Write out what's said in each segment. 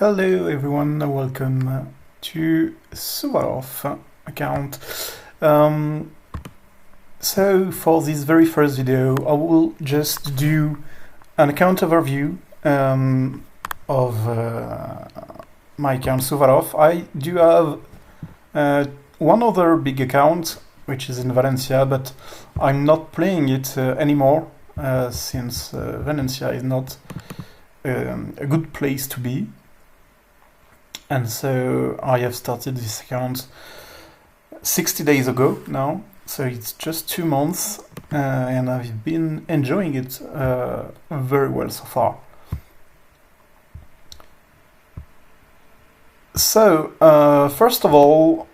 Hello everyone, welcome to Souvarov account. Um, so for this very first video, I will just do an account overview of my account Souvarov. I do have one other big account, which is in Valencia, but I'm not playing it anymore since Valencia is not a good place to be. And so I have started this account 60 days ago now, so it's just 2 months, and I've been enjoying it very well so far. So, first of all,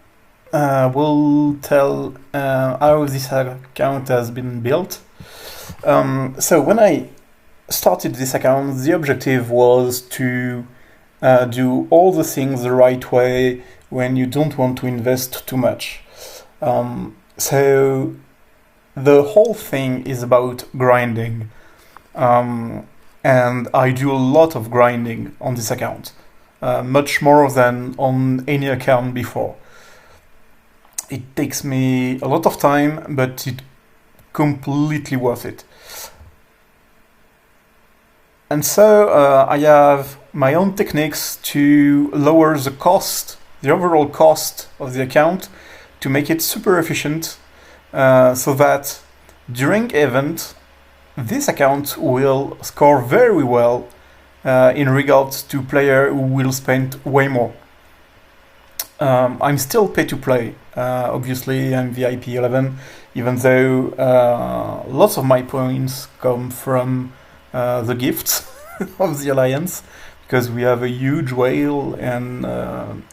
we'll tell how this account has been built. So when I started this account, the objective was to do all the things the right way when you don't want to invest too much. So the whole thing is about grinding, and I do a lot of grinding on this account, much more than on any account before. It takes me a lot of time, but it's completely worth it. And so I have my own techniques to lower the cost, the overall cost of the account, to make it super efficient, so that during event, this account will score very well in regards to player who will spend way more. I'm still pay to play, obviously I'm VIP 11, even though lots of my points come from the gifts of the Alliance, because we have a huge whale, and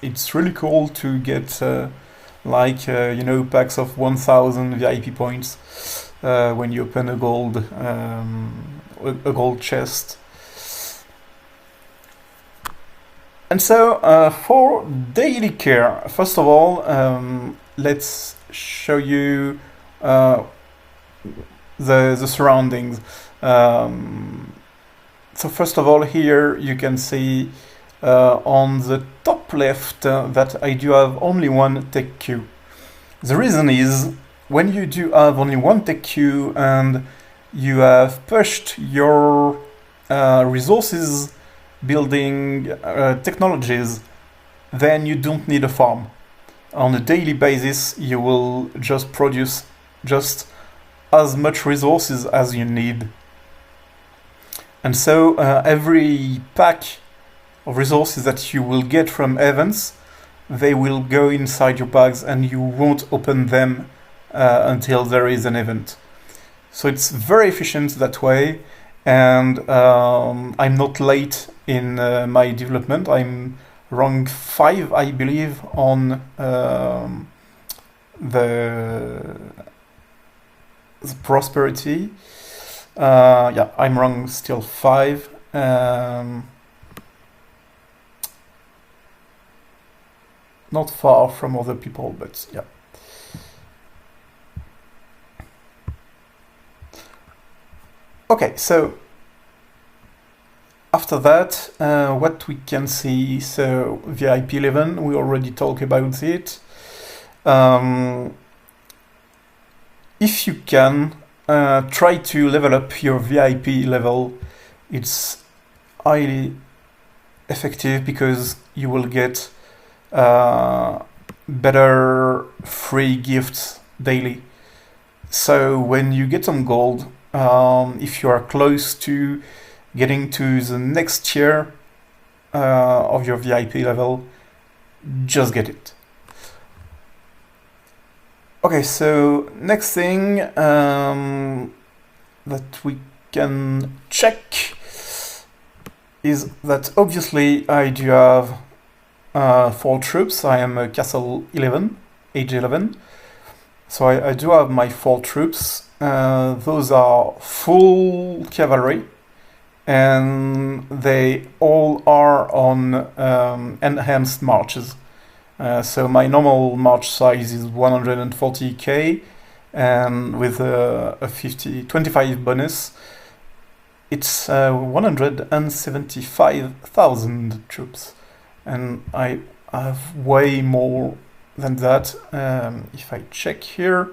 it's really cool to get packs of 1000 VIP points when you open a gold chest. And so for daily care, first of all, let's show you the surroundings. So first of all, here you can see on the top left that I do have only one tech queue. The reason is, when you do have only one tech queue and you have pushed your resources building technologies, then you don't need a farm. On a daily basis, you will just produce just as much resources as you need. And so every pack of resources that you will get from events, they will go inside your bags, and you won't open them until there is an event. So it's very efficient that way, and I'm not late in my development. I'm rank 5, I believe, on the prosperity. Yeah, I'm rank still 5. Not far from other people, but yeah. Okay, so after that, what we can see, so VIP 11, we already talked about it. If you can, try to level up your VIP level. It's highly effective because you will get better free gifts daily. So when you get some gold, if you are close to getting to the next tier of your VIP level, just get it. Okay, so next thing that we can check is that obviously I do have 4 troops. I am a Castle 11, age 11. So I do have my 4 troops. Those are full cavalry, and they all are on enhanced marches. So my normal march size is 140k, and with a 25 bonus, it's 175,000 troops. and I have way more than that. If I check here,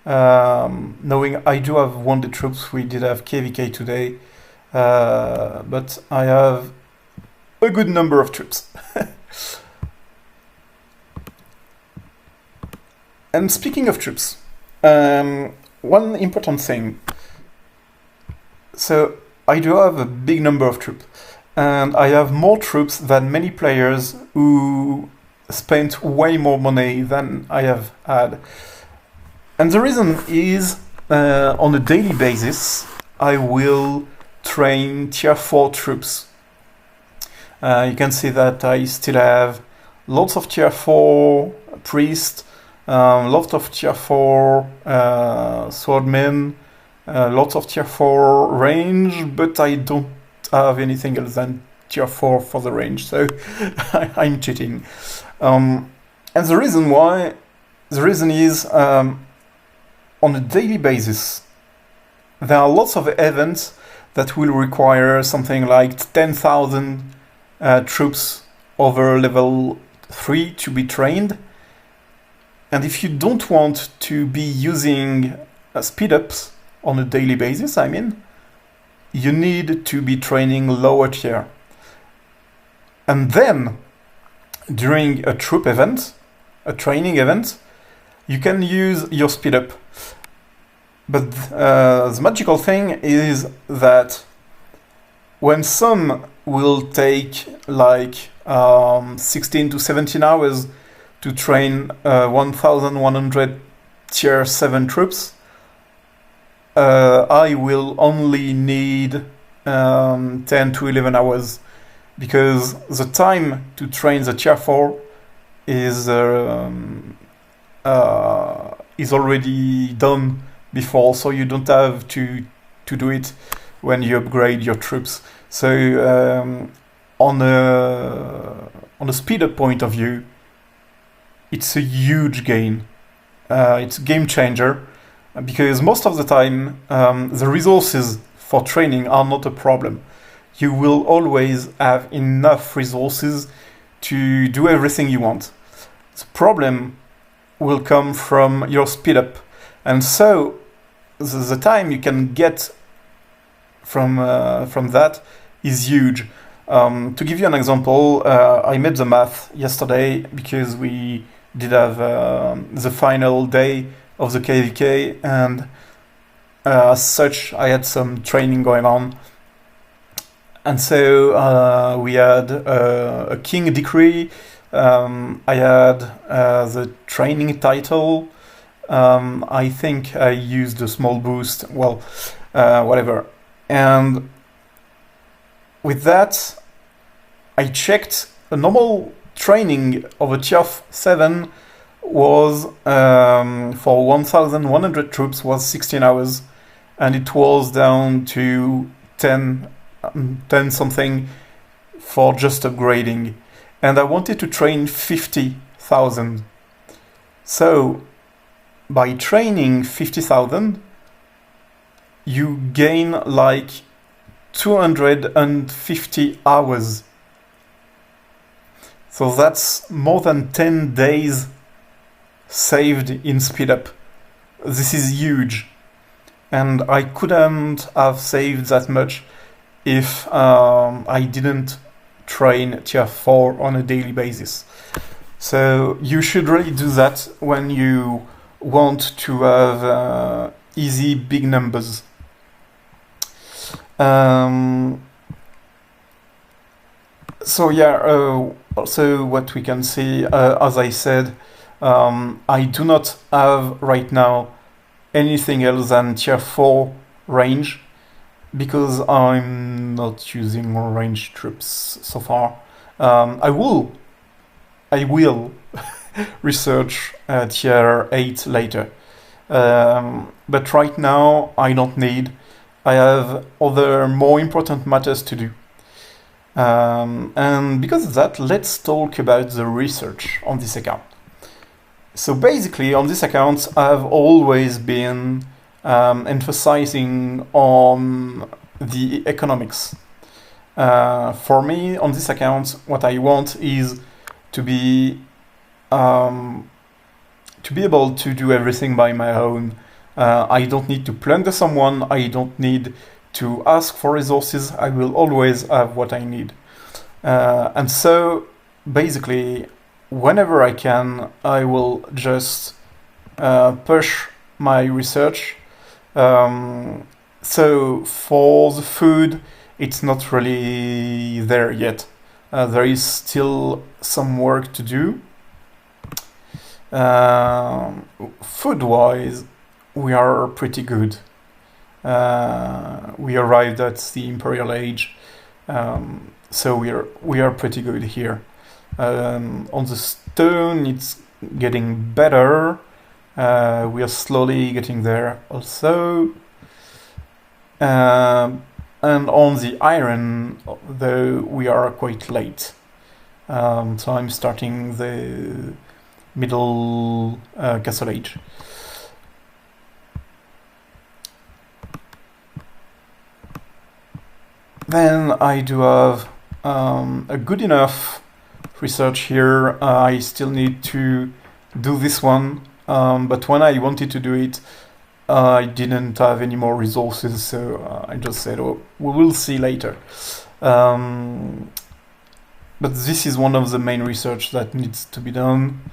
knowing I do have wounded troops, we did have KVK today, but I have a good number of troops. And speaking of troops, one important thing. So I do have a big number of troops, and I have more troops than many players who spent way more money than I have had. And the reason is, on a daily basis, I will train tier 4 troops. You can see that I still have lots of tier 4 priests, lots of tier 4 swordmen, lots of tier 4 range, but I don't have anything else than tier 4 for the range, so I'm cheating. And the reason is, on a daily basis, there are lots of events that will require something like 10,000 troops over level 3 to be trained. And if you don't want to be using speed ups on a daily basis, I mean, you need to be training lower tier. And then, during a troop event, a training event, you can use your speed up. But the magical thing is that when some will take like 16 to 17 hours to train 1,100 tier 7 troops, I will only need 10 to 11 hours, because the time to train the tier 4 is already done before, so you don't have to do it when you upgrade your troops. So on a speed up point of view, it's a huge gain. It's a game changer, because most of the time the resources for training are not a problem. You will always have enough resources to do everything you want. The problem will come from your speed up, and so the time you can get from that is huge. To give you an example, I made the math yesterday because we did have the final day of the KVK, and as such I had some training going on. And so we had a king decree, I had the training title, I think I used a small boost, well, whatever. And with that, I checked a normal training of a tier 7 was for 1,100 troops was 16 hours, and it was down to 10 something for just upgrading. And I wanted to train 50,000. So by training 50,000, you gain like 250 hours. So that's more than 10 days saved in speed up. This is huge. And I couldn't have saved that much if I didn't train tier 4 on a daily basis. So you should really do that when you want to have easy big numbers. So yeah, also what we can see, as I said, I do not have right now anything else than tier 4 range, because I'm not using more range troops so far. I will research tier 8 later, but right now I don't need. I have other more important matters to do. And because of that, let's talk about the research on this account. So basically, on this account, I've always been emphasizing on the economics. For me, on this account, what I want is to be able to do everything by my own. I don't need to plunder someone. I don't need to ask for resources. I will always have what I need. And so, basically, whenever I can, I will just push my research. So for the food, it's not really there yet. There is still some work to do. Food-wise, we are pretty good. We arrived at the Imperial Age, so we are pretty good here. On the stone, it's getting better. We are slowly getting there also. And on the iron, though, we are quite late. So I'm starting the Middle Castle Age. Then I do have a good enough research here. I still need to do this one, but when I wanted to do it, I didn't have any more resources, so I just said, oh, we will see later. But this is one of the main research that needs to be done.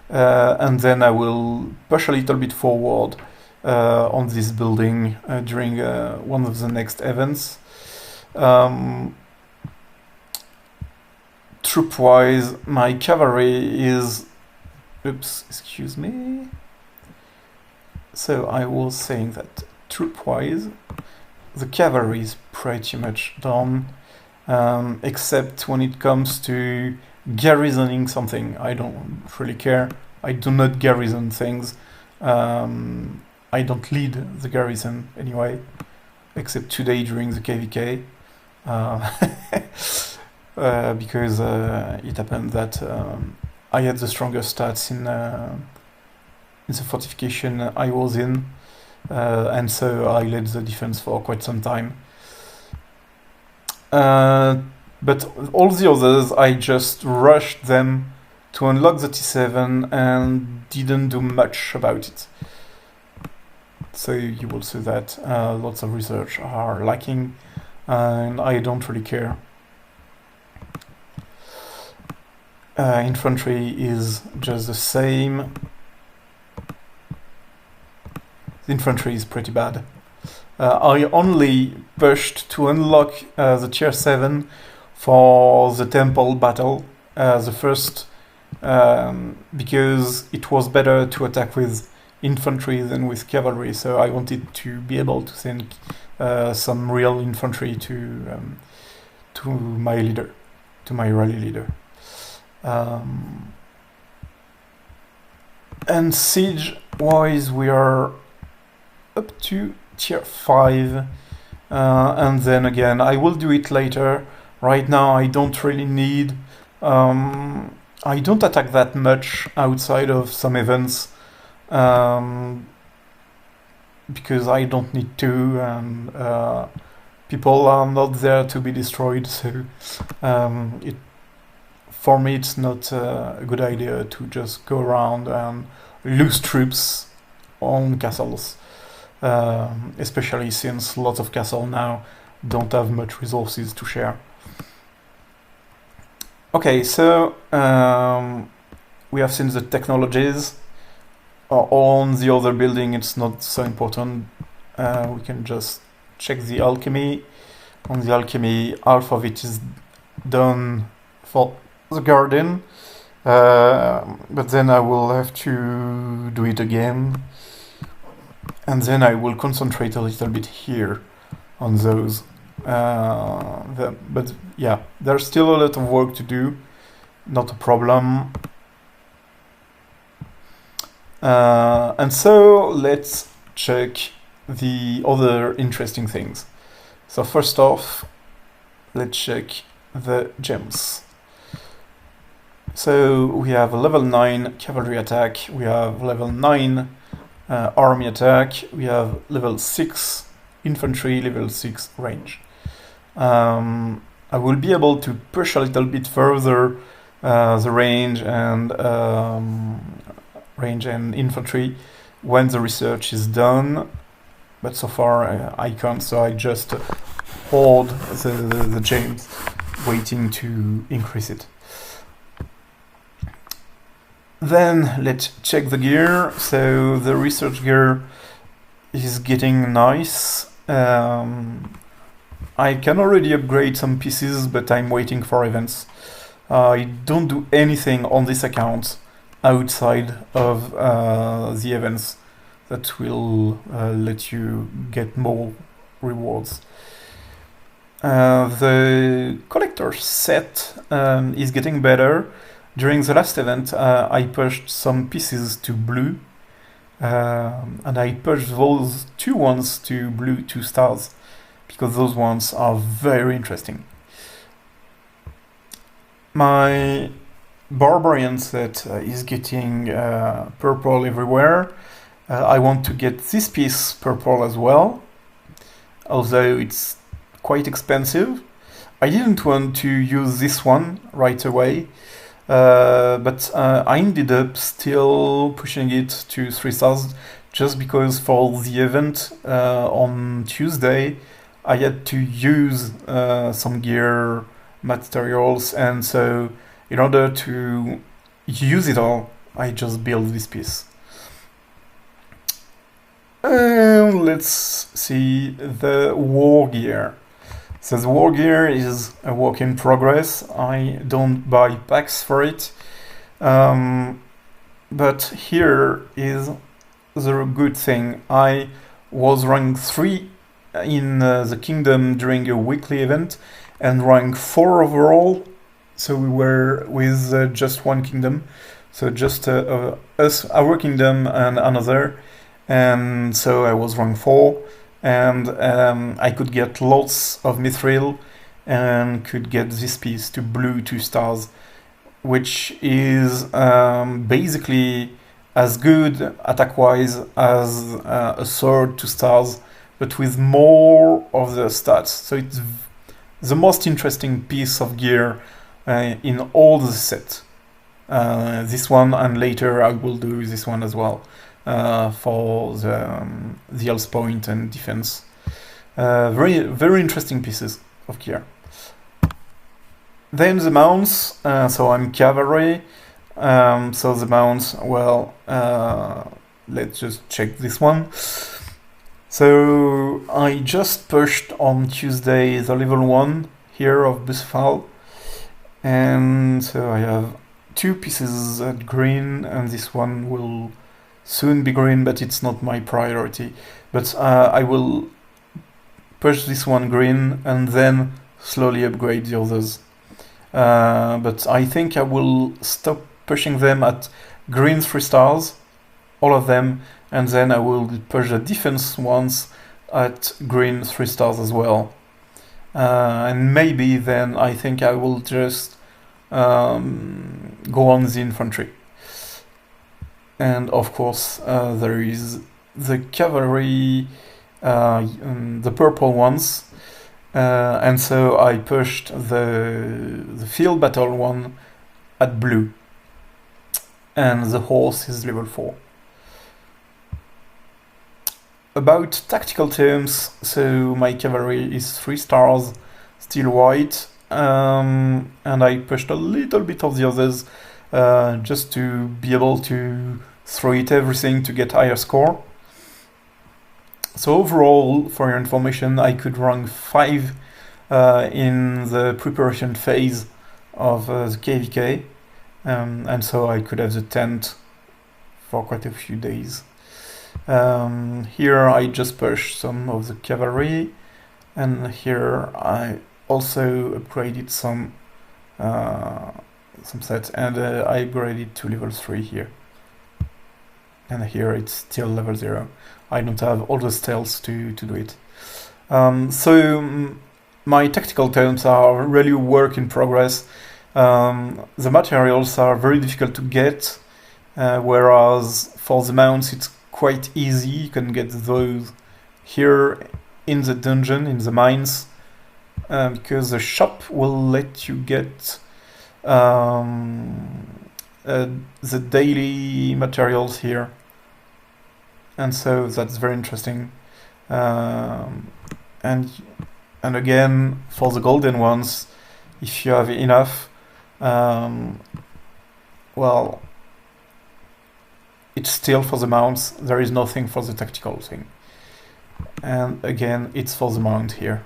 And then I will push a little bit forward on this building during one of the next events. Troop-wise, my cavalry is... Oops, excuse me. So I was saying that troop-wise, the cavalry is pretty much done, except when it comes to garrisoning something. I don't really care. I do not garrison things. I don't lead the garrison anyway, except today during the KVK. Because it happened that I had the strongest stats in the fortification I was in, and so I led the defense for quite some time. But all the others, I just rushed them to unlock the T7 and didn't do much about it. So you will see that lots of research are lacking, and I don't really care. Infantry is just the same. The infantry is pretty bad. I only pushed to unlock the tier 7 for the temple battle, the first, because it was better to attack with infantry than with cavalry, so I wanted to be able to send some real infantry to my leader, to my rally leader. And siege-wise, we are up to tier 5, and then again, I will do it later. Right now, I don't really need... I don't attack that much outside of some events, because I don't need to, and people are not there to be destroyed, so for me it's not a good idea to just go around and lose troops on castles, especially since lots of castles now don't have much resources to share. Okay, so we have seen the technologies. On the other building it's not so important. We can just check the alchemy. On the alchemy, half of it is done for the garden, but then I will have to do it again, and then I will concentrate a little bit here on those. But yeah, there's still a lot of work to do, not a problem. And so let's check the other interesting things. So first off, let's check the gems. So we have a level 9 cavalry attack, we have level 9 army attack, we have level 6 infantry, level 6 range. I will be able to push a little bit further the range and infantry when the research is done, but so far I can't, so I just hold the gems, waiting to increase it. Then let's check the gear. So the research gear is getting nice. I can already upgrade some pieces, but I'm waiting for events. I don't do anything on this account outside of the events that will let you get more rewards. The collector set is getting better. During the last event, I pushed some pieces to blue, and I pushed those 2 ones to blue 2 stars, because those ones are very interesting. My barbarian set is getting purple everywhere. I want to get this piece purple as well, although it's quite expensive. I didn't want to use this one right away, but I ended up still pushing it to 3 stars, just because for the event on Tuesday I had to use some gear materials, and so in order to use it all, I just built this piece. Let's see the war gear. So the war gear is a work in progress. I don't buy packs for it, but here is the good thing. I was rank 3 in the kingdom during a weekly event, and rank 4 overall, so we were with just 1 kingdom, so just us, our kingdom and another, and so I was rank 4, and I could get lots of mithril and could get this piece to blue 2 stars, which is basically as good attack-wise as a sword 2 stars, but with more of the stats. So it's the most interesting piece of gear in all the set. This one, and later I will do this one as well for the health point and defense. Very, very interesting pieces of gear. Then the mounts. So I'm cavalry. So the mounts, well, let's just check this one. So I just pushed on Tuesday the level 1 here of Bucephal, and so I have 2 pieces at green, and this one will soon be green, but it's not my priority. But I will push this one green and then slowly upgrade the others. But I think I will stop pushing them at green 3 stars, all of them, and then I will push the defense ones at green 3 stars as well. And maybe then I think I will just go on the infantry. And of course there is the cavalry, the purple ones, and so I pushed the field battle one at blue, and the horse is level 4. About tactical terms, so my cavalry is 3 stars, still white, and I pushed a little bit of the others just to be able to throw it everything to get higher score. So overall, for your information, I could rank 5 in the preparation phase of the KVK, and so I could have the tent for quite a few days. Here I just pushed some of the cavalry, and here I also upgraded some sets, and I upgraded to level 3 here. And here it's still level 0. I don't have all the stealths to do it. So my tactical terms are really a work in progress. The materials are very difficult to get, whereas for the mounts it's quite easy. You can get those here in the dungeon, in the mines, because the shop will let you get the daily materials here, and so that's very interesting. And again, for the golden ones, if you have enough, well, it's still for the mounts. There is nothing for the tactical thing. And again, it's for the mount here.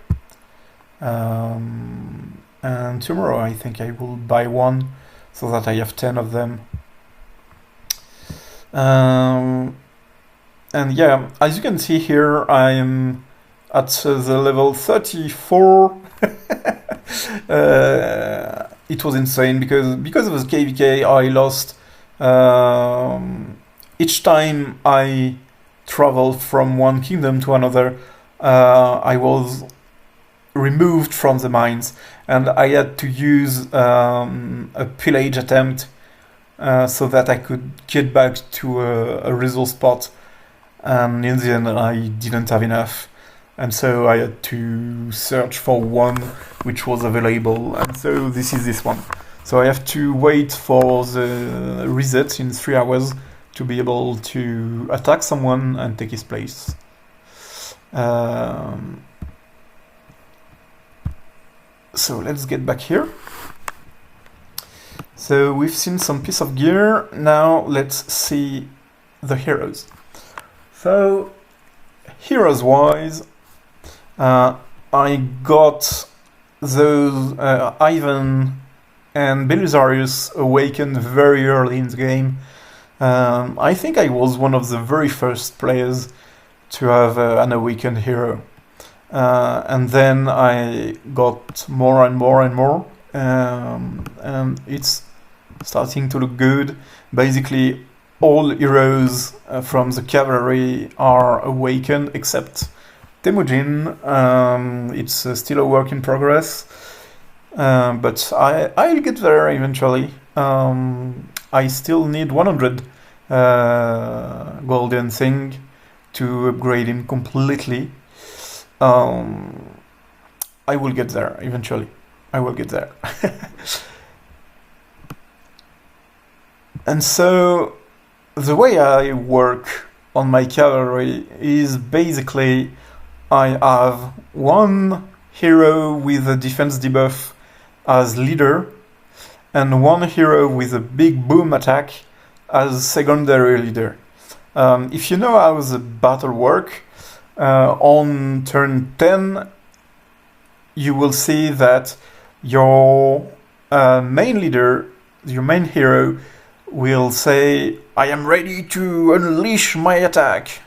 And tomorrow I think I will buy one so that I have 10 of them. And yeah, as you can see here, I'm at the level 34. It was insane because of the KVK I lost. Each time I traveled from one kingdom to another, I was removed from the mines, and I had to use a pillage attempt so that I could get back to a resource spot. And in the end, I didn't have enough, and so I had to search for one which was available, and so this is this one. So I have to wait for the reset in 3 hours to be able to attack someone and take his place. So let's get back here. So we've seen some piece of gear. Now let's see the heroes. So heroes wise, I got those Ivan and Belisarius awakened very early in the game. I think I was one of the very first players to have an awakened hero. And then I got more and more and more, and it's starting to look good. Basically, all heroes from the cavalry are awakened except Temujin. It's still a work in progress, but I'll get there eventually. I still need 100 golden thing to upgrade him completely. I will get there eventually. I will get there. And so the way I work on my cavalry is basically I have one hero with a defense debuff as leader and one hero with a big boom attack as secondary leader. If you know how the battle works, on turn 10 you will see that your main leader, your main hero, will say, I am ready to unleash my attack.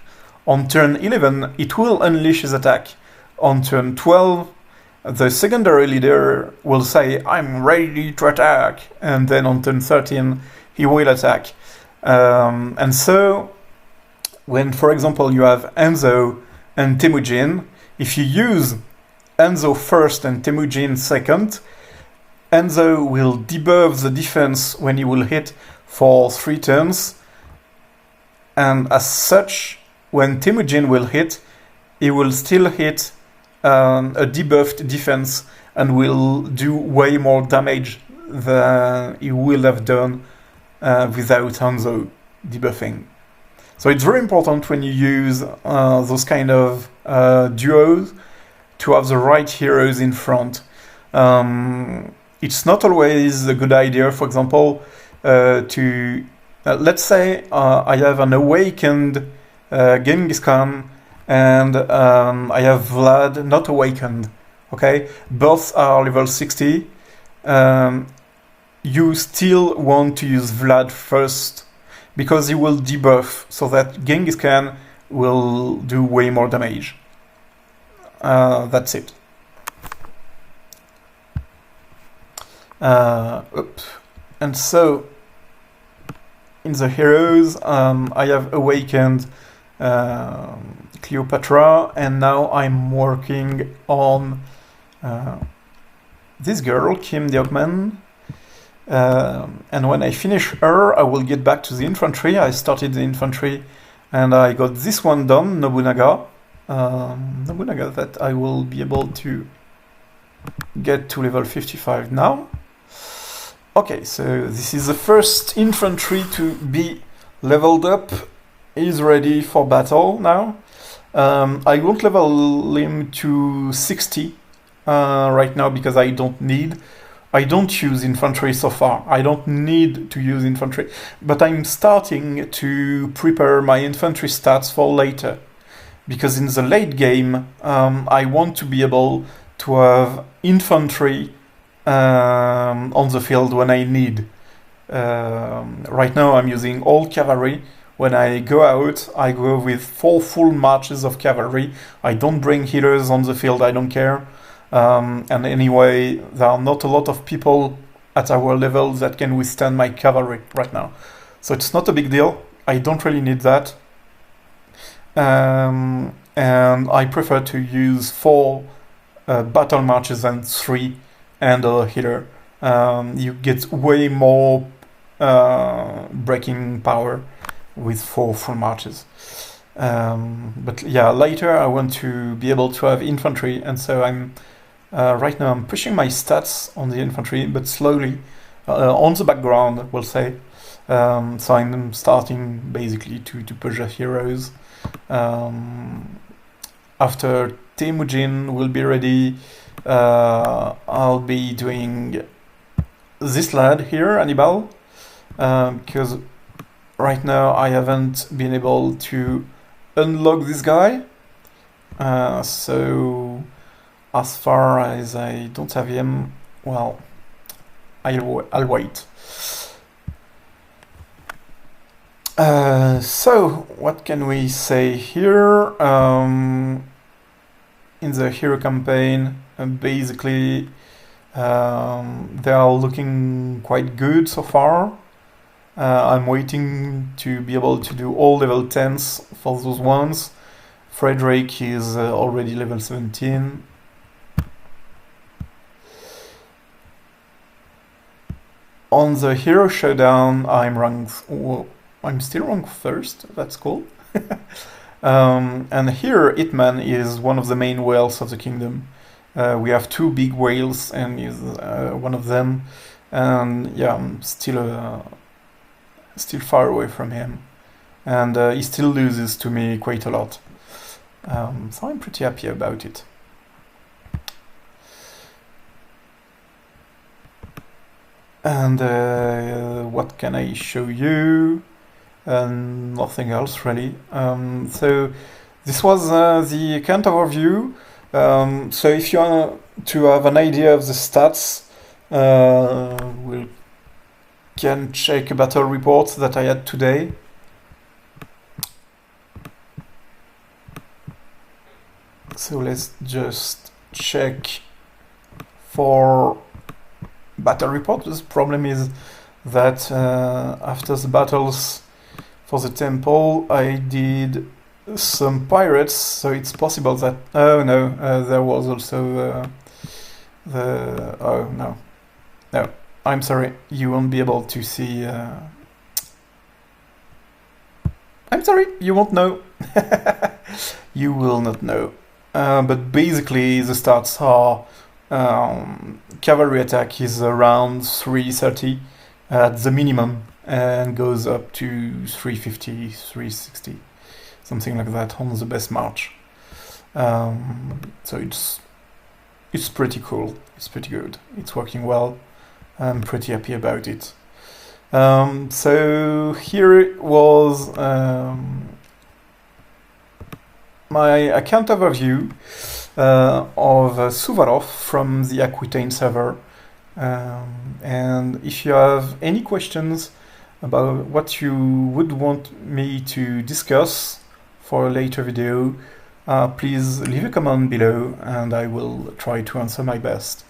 On turn 11 it will unleash his attack. On turn 12 the secondary leader will say, I'm ready to attack. And then on turn 13 he will attack. And so when, for example, you have Enzo and Temujin, if you use Enzo first and Temujin second, Enzo will debuff the defense when he will hit for 3 turns, and as such, when Temujin will hit, he will still hit a debuffed defense and will do way more damage than he will have done without Enzo debuffing. So it's very important when you use those kind of duos to have the right heroes in front. It's not always a good idea, for example, to let's say I have an awakened Genghis Khan and I have Vlad not awakened. Okay, both are level 60. You still want to use Vlad first, because he will debuff, so that Genghis Khan will do way more damage. That's it. And so, in the heroes, I have awakened Cleopatra, and now I'm working on this girl, Kim the Ogman. And when I finish her, I will get back to the infantry. I started the infantry and I got this one done, Nobunaga. Nobunaga, that I will be able to get to level 55 now. Okay, so this is the first infantry to be leveled up. He's ready for battle now. I won't level him to 60 right now because I don't use infantry so far. I don't need to use infantry, but I'm starting to prepare my infantry stats for later. Because in the late game, I want to be able to have infantry on the field when I need. Right now I'm using all cavalry. When I go out, I go with 4 full marches of cavalry. I don't bring healers on the field, I don't care. And anyway, there are not a lot of people at our level that can withstand my cavalry right now. So it's not a big deal. I don't really need that. And I prefer to use 4 battle marches than 3 and a healer. You get way more breaking power with 4 full marches. But yeah, later I want to be able to have infantry, and so I'm right now I'm pushing my stats on the infantry, but slowly on the background, we'll say. So I'm starting basically to push the heroes. After Temujin will be ready, I'll be doing this lad here, Hannibal, because right now I haven't been able to unlock this guy. So as far as I don't have him, well, I'll wait. So what can we say here? In the hero campaign, basically they are looking quite good so far. I'm waiting to be able to do all level 10s for those ones. Frederick is already level 17. On the hero showdown, I'm still ranked first. That's cool. And here, Hitman is one of the main whales of the kingdom. We have 2 big whales, and he's one of them. And yeah, I'm still far away from him, and he still loses to me quite a lot. So I'm pretty happy about it. And what can I show you? Nothing else really. So this was the account overview. So if you want to have an idea of the stats, we can check a battle report that I had today. So let's just check for battle report. The problem is that after the battles for the temple, I did some pirates, so it's possible that... Oh no, there was also the... Oh no. No, I'm sorry, you won't be able to see... I'm sorry, you won't know. You will not know. But basically the stats are cavalry attack is around 330 at the minimum and goes up to 350, 360, something like that on the best march. So it's pretty cool, it's pretty good, it's working well. I'm pretty happy about it. So here was my account overview of Souvarov from the Aquitaine server. And if you have any questions about what you would want me to discuss for a later video, please leave a comment below and I will try to answer my best.